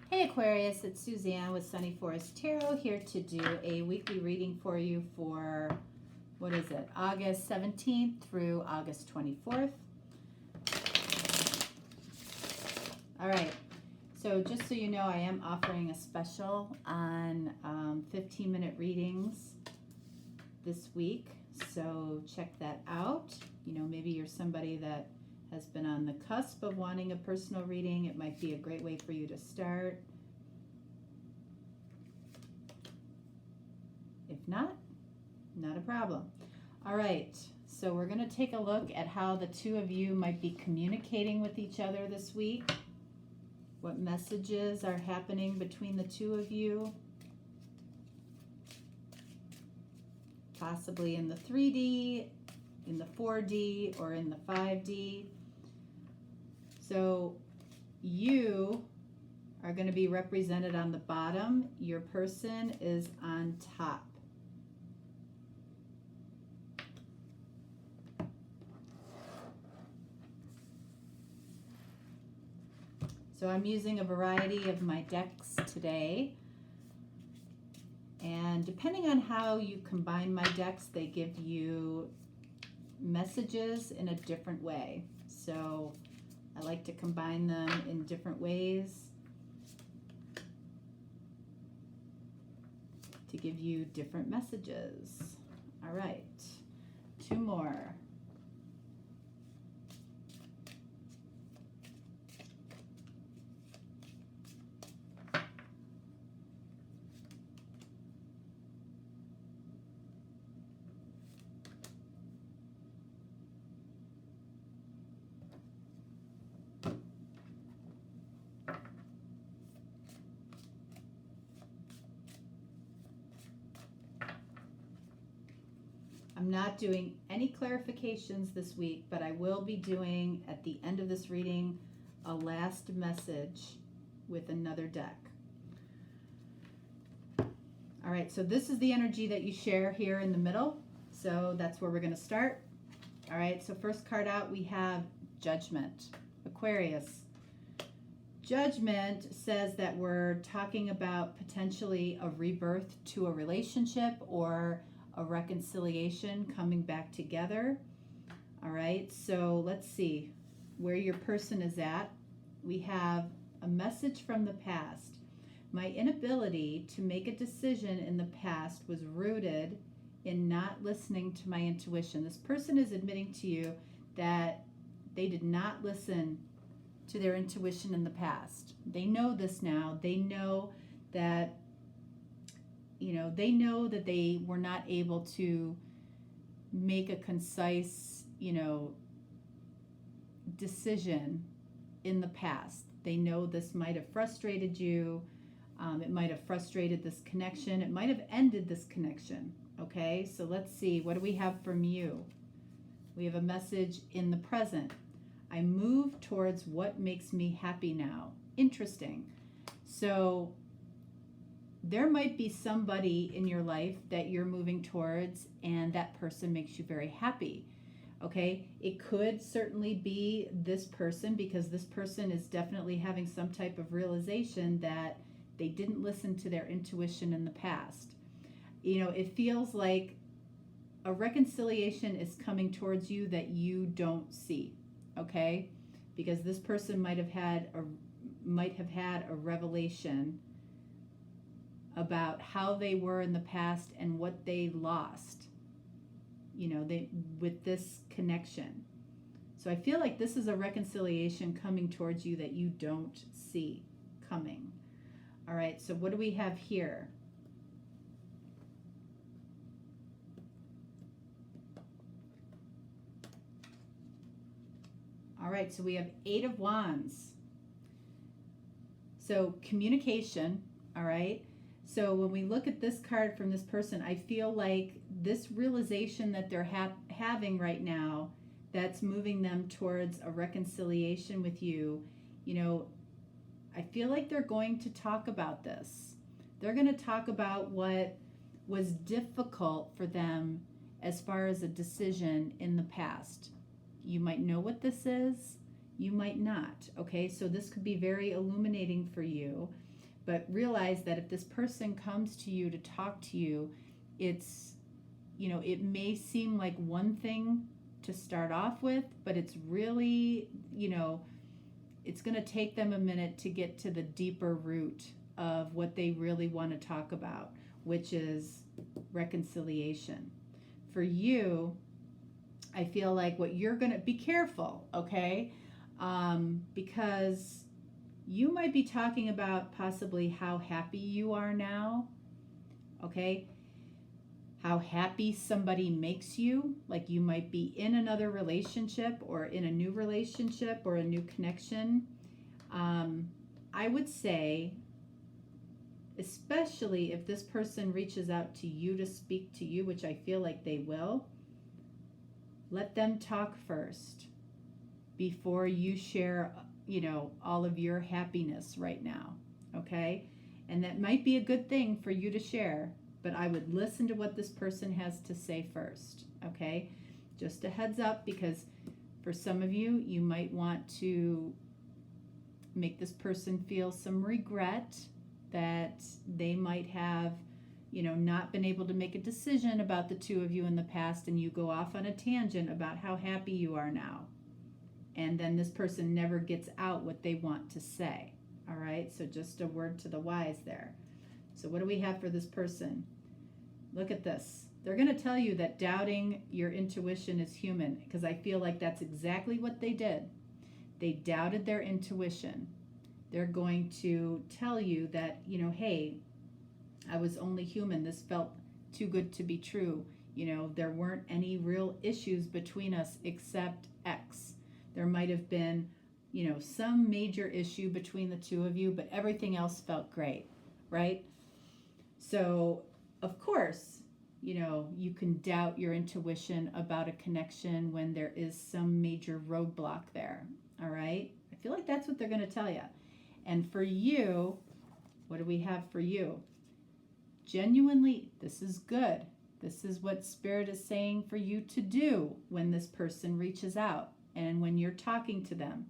Hey Aquarius, it's Suzanne with Sunny Forest Tarot here to do a weekly reading for you for, what is it, August 17th through August 24th. All right, so just so you know, I am offering a special on 15-minute readings this week, so check that out. You know, maybe you're somebody that has been on the cusp of wanting a personal reading. It might be a great way for you to start. If not, not a problem. All right, so we're going to take a look at how the two of you might be communicating with each other this week. What messages are happening between the two of you? Possibly in the 3D, in the 4D, or in the 5D. So you are going to be represented on the bottom. Your person is on top. So I'm using a variety of my decks today. And depending on how you combine my decks, they give you messages in a different way. So I like to combine them in different ways to give you different messages. All right, two more. I'm not doing any clarifications this week, but I will be doing, at the end of this reading, a last message with another deck. All right, so this is the energy that you share here in the middle. So that's where we're going to start. All right, so first card out, we have Judgment. Aquarius. Judgment says that we're talking about potentially a rebirth to a relationship or a reconciliation, coming back together. All right, so let's see where your person is at. We have a message from the past. My inability to make a decision in the past was rooted in not listening to my intuition. This person is admitting to you that they did not listen to their intuition in the past. They know this now. They know that they know that they were not able to make a concise, decision in the past. They know this might have frustrated you. It might have frustrated this connection. It might have ended this connection. Okay, so let's see. What do we have from you? We have a message in the present. I move towards what makes me happy now. Interesting. So there might be somebody in your life that you're moving towards and that person makes you very happy. Okay, it could certainly be this person, because this person is definitely having some type of realization that they didn't listen to their intuition in the past. It feels like a reconciliation is coming towards you that you don't see. Okay, because this person might have had a revelation about how they were in the past and what they lost, with this connection. So I feel like this is a reconciliation coming towards you that you don't see coming. All right, so what do we have here? All right, so we have 8 of Wands. So communication, all right? So when we look at this card from this person, I feel like this realization that they're having right now, that's moving them towards a reconciliation with you, I feel like they're going to talk about this. They're going to talk about what was difficult for them as far as a decision in the past. You might know what this is, you might not. Okay, so this could be very illuminating for you. But realize that if this person comes to you to talk to you, it's, it may seem like one thing to start off with, but it's really, it's going to take them a minute to get to the deeper root of what they really want to talk about, which is reconciliation. For you, I feel like what you're going to be careful, okay? Because you might be talking about possibly how happy you are now, okay? How happy somebody makes you, like you might be in another relationship or in a new relationship or a new connection. I would say, especially if this person reaches out to you to speak to you, which I feel like they will, let them talk first before you share, all of your happiness right now, okay? And that might be a good thing for you to share, but I would listen to what this person has to say first, okay? Just a heads up, because for some of you, you might want to make this person feel some regret that they might have, not been able to make a decision about the two of you in the past, and you go off on a tangent about how happy you are now. And then this person never gets out what they want to say, all right? So just a word to the wise there. So what do we have for this person? Look at this. They're going to tell you that doubting your intuition is human, because I feel like that's exactly what they did. They doubted their intuition. They're going to tell you that, hey, I was only human. This felt too good to be true. There weren't any real issues between us except X. There might have been, some major issue between the two of you, but everything else felt great, right? So, of course, you can doubt your intuition about a connection when there is some major roadblock there, all right? I feel like that's what they're going to tell you. And for you, what do we have for you? Genuinely, this is good. This is what Spirit is saying for you to do when this person reaches out and when you're talking to them.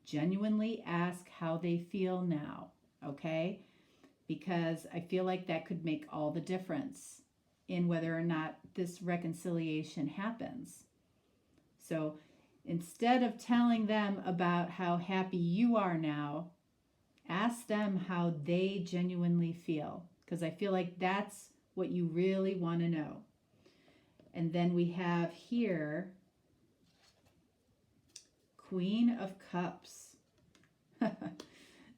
Genuinely ask how they feel now, okay? Because I feel like that could make all the difference in whether or not this reconciliation happens. So instead of telling them about how happy you are now, ask them how they genuinely feel, because I feel like that's what you really want to know. And then we have here Queen of Cups.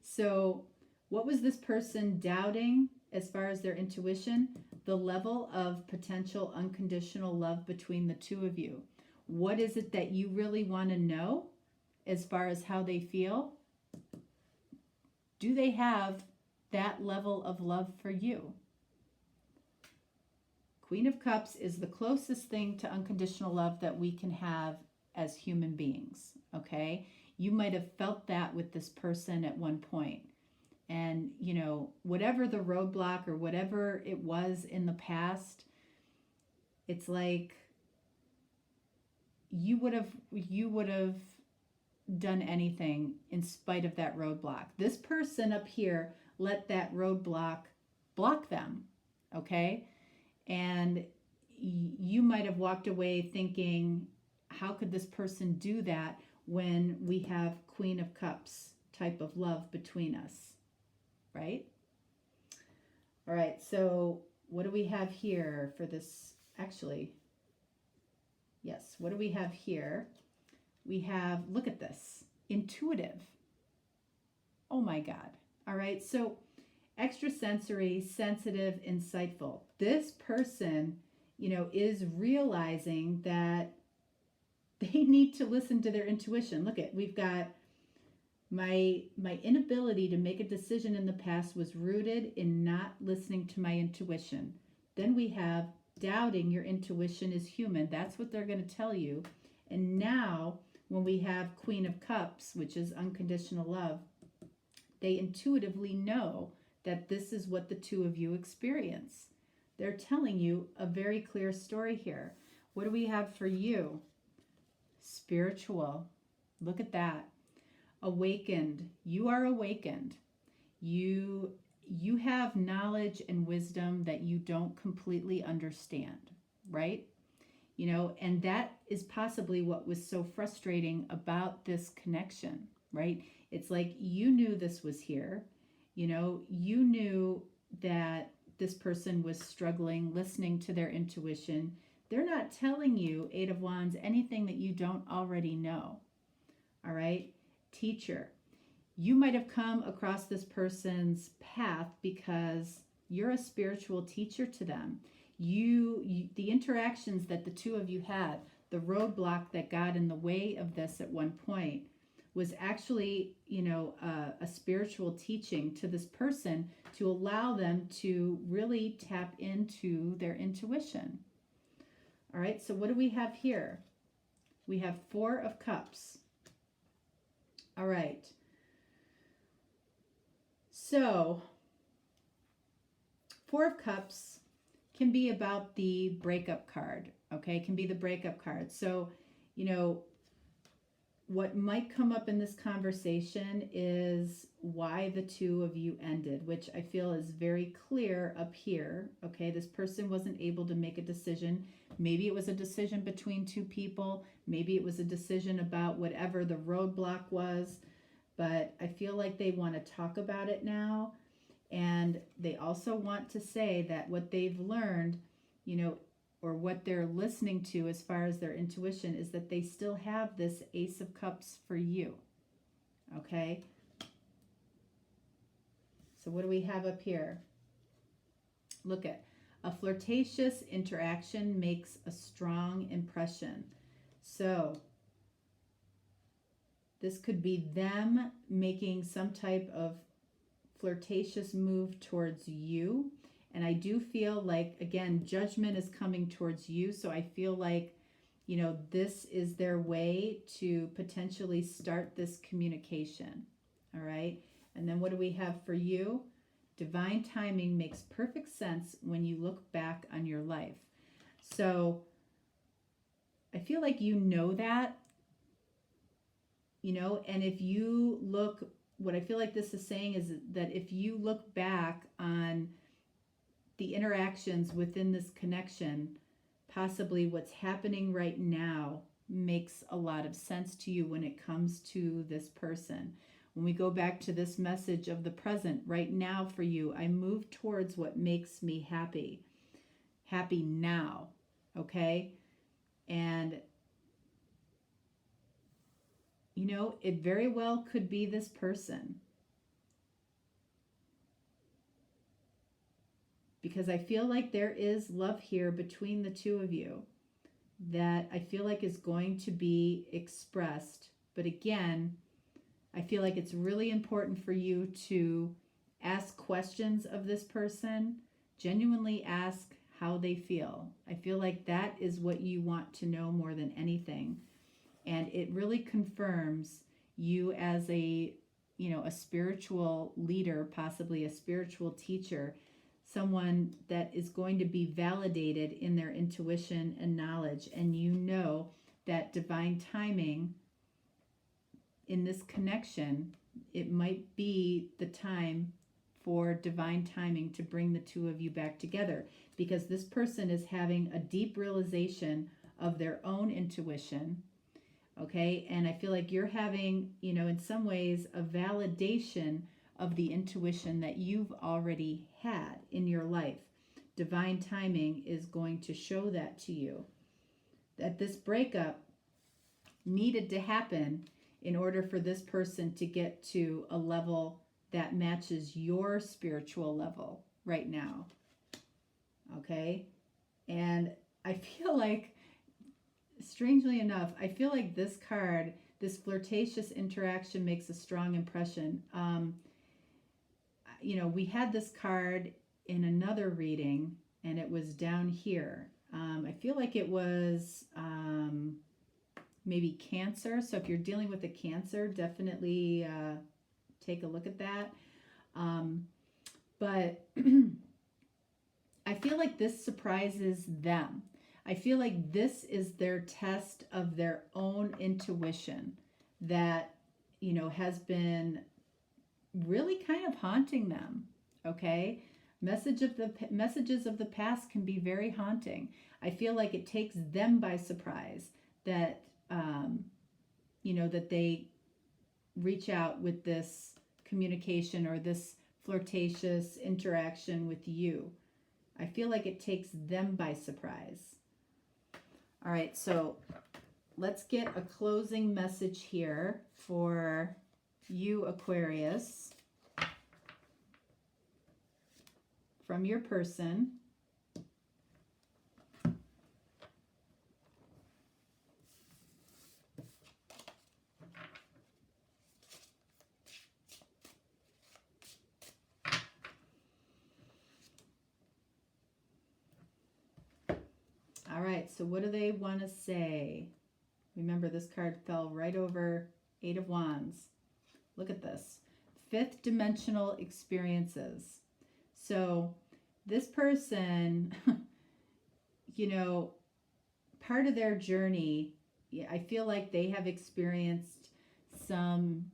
So what was this person doubting as far as their intuition? The level of potential unconditional love between the two of you. What is it that you really want to know as far as how they feel? Do they have that level of love for you? Queen of Cups is the closest thing to unconditional love that we can have as human beings, okay? You might have felt that with this person at one point. And, whatever the roadblock or whatever it was in the past, it's like you would have done anything in spite of that roadblock. This person up here let that roadblock block them, okay? And you might have walked away thinking, how could this person do that when we have Queen of Cups type of love between us, right? All right, so what do we have here for this? Actually, yes, what do we have here? We have, look at this, intuitive. Oh my God. All right, so extrasensory, sensitive, insightful. This person, is realizing that they need to listen to their intuition. Look at, we've got my inability to make a decision in the past was rooted in not listening to my intuition. Then we have doubting your intuition is human. That's what they're going to tell you. And now when we have Queen of Cups, which is unconditional love, they intuitively know that this is what the two of you experience. They're telling you a very clear story here. What do we have for you? Spiritual. Look at that. Awakened. You are awakened. You you have knowledge and wisdom that you don't completely understand, right? You know, and that is possibly what was so frustrating about this connection, right? It's like you knew this was here, you know, you knew that this person was struggling, listening to their intuition. They're not telling you, Eight of Wands, anything that you don't already know. All right? Teacher, you might have come across this person's path because you're a spiritual teacher to them. The interactions that the two of you had, the roadblock that got in the way of this at one point was actually, you know, a spiritual teaching to this person to allow them to really tap into their intuition. All right, so what do we have here? We have Four of Cups. All right. So, Four of Cups can be about the breakup card, okay? Can be the breakup card. So, you know, what might come up in this conversation is why the two of you ended, which I feel is very clear up here, okay? This person wasn't able to make a decision. Maybe it was a decision between two people. Maybe it was a decision about whatever the roadblock was. But I feel like they want to talk about it now. And they also want to say that what they've learned, you know, or what they're listening to as far as their intuition is that they still have this Ace of Cups for you. Okay? So what do we have up here? Look at a flirtatious interaction makes a strong impression. So this could be them making some type of flirtatious move towards you. And I do feel like, again, judgment is coming towards you. So I feel like, you know, this is their way to potentially start this communication. All right. And then what do we have for you? Divine timing makes perfect sense when you look back on your life. So I feel like you know that, you know, and if you look, what I feel like this is saying is that if you look back on the interactions within this connection, possibly what's happening right now makes a lot of sense to you when it comes to this person. When we go back to this message of the present, right now for you, I move towards what makes me happy. Happy now, okay? And, you know, it very well could be this person. Because I feel like there is love here between the two of you that I feel like is going to be expressed. But again, I feel like it's really important for you to ask questions of this person, genuinely ask how they feel. I feel like that is what you want to know more than anything. And it really confirms you as a, you know, a spiritual leader, possibly a spiritual teacher, someone that is going to be validated in their intuition and knowledge. And you know that divine timing in this connection, it might be the time for divine timing to bring the two of you back together, because this person is having a deep realization of their own intuition. Okay. And I feel like you're having, you know, in some ways a validation of the intuition that you've already had in your life. Divine timing is going to show that to you, that this breakup needed to happen in order for this person to get to a level that matches your spiritual level right now. Okay? And I feel like, strangely enough, I feel like this card, this flirtatious interaction makes a strong impression. You know, we had this card in another reading, and it was down here. I feel like it was maybe Cancer. So if you're dealing with a Cancer, definitely take a look at that. But I feel like this surprises them. I feel like this is their test of their own intuition that, you know, has been really kind of haunting them. okay? Messages of the past can be very haunting. I feel like it takes them by surprise that, that they reach out with this communication or this flirtatious interaction with you. I feel like it takes them by surprise. All right, so let's get a closing message here for you, Aquarius, from your person. All right, so what do they want to say? Remember, this card fell right over 8 of Wands. Look at this. 5th dimensional experiences. So this person, part of their journey, I feel like they have experienced some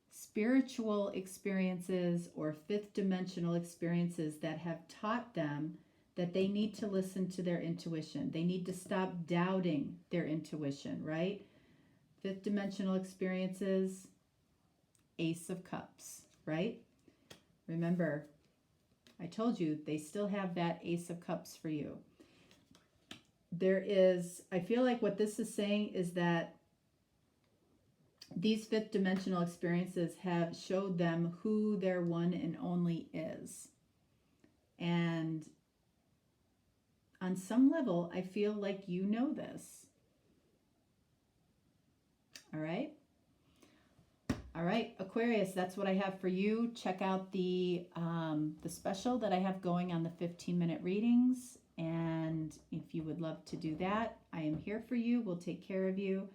spiritual experiences or 5th dimensional experiences that have taught them that they need to listen to their intuition. They need to stop doubting their intuition, right? 5th dimensional experiences, Ace of Cups, right? Remember, I told you they still have that Ace of Cups for you. I feel like what this is saying is that these 5th dimensional experiences have showed them who their one and only is. And on some level, I feel like you know this. All right? All right, Aquarius, that's what I have for you. Check out the special that I have going on the 15-minute readings. And if you would love to do that, I am here for you. We'll take care of you.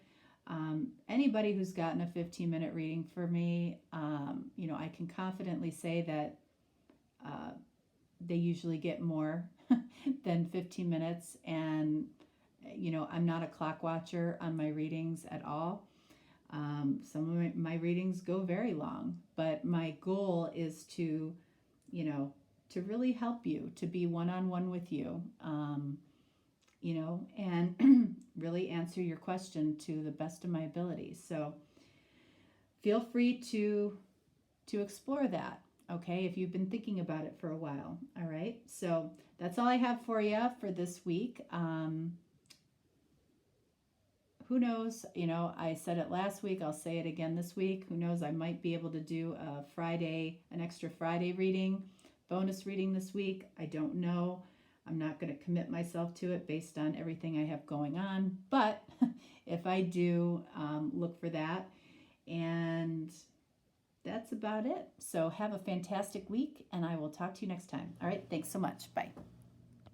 Anybody who's gotten a 15-minute reading for me, I can confidently say that they usually get more than 15 minutes. And, I'm not a clock watcher on my readings at all. Some of my readings go very long, but my goal is to really help you, to be one-on-one with you, and really answer your question to the best of my ability. So feel free to explore that, okay, if you've been thinking about it for a while. All right, so that's all I have for you for this week. Who knows? I said it last week. I'll say it again this week. Who knows? I might be able to do an extra Friday reading, bonus reading this week. I don't know. I'm not going to commit myself to it based on everything I have going on. But if I do, look for that. And that's about it. So have a fantastic week, and I will talk to you next time. All right. Thanks so much. Bye.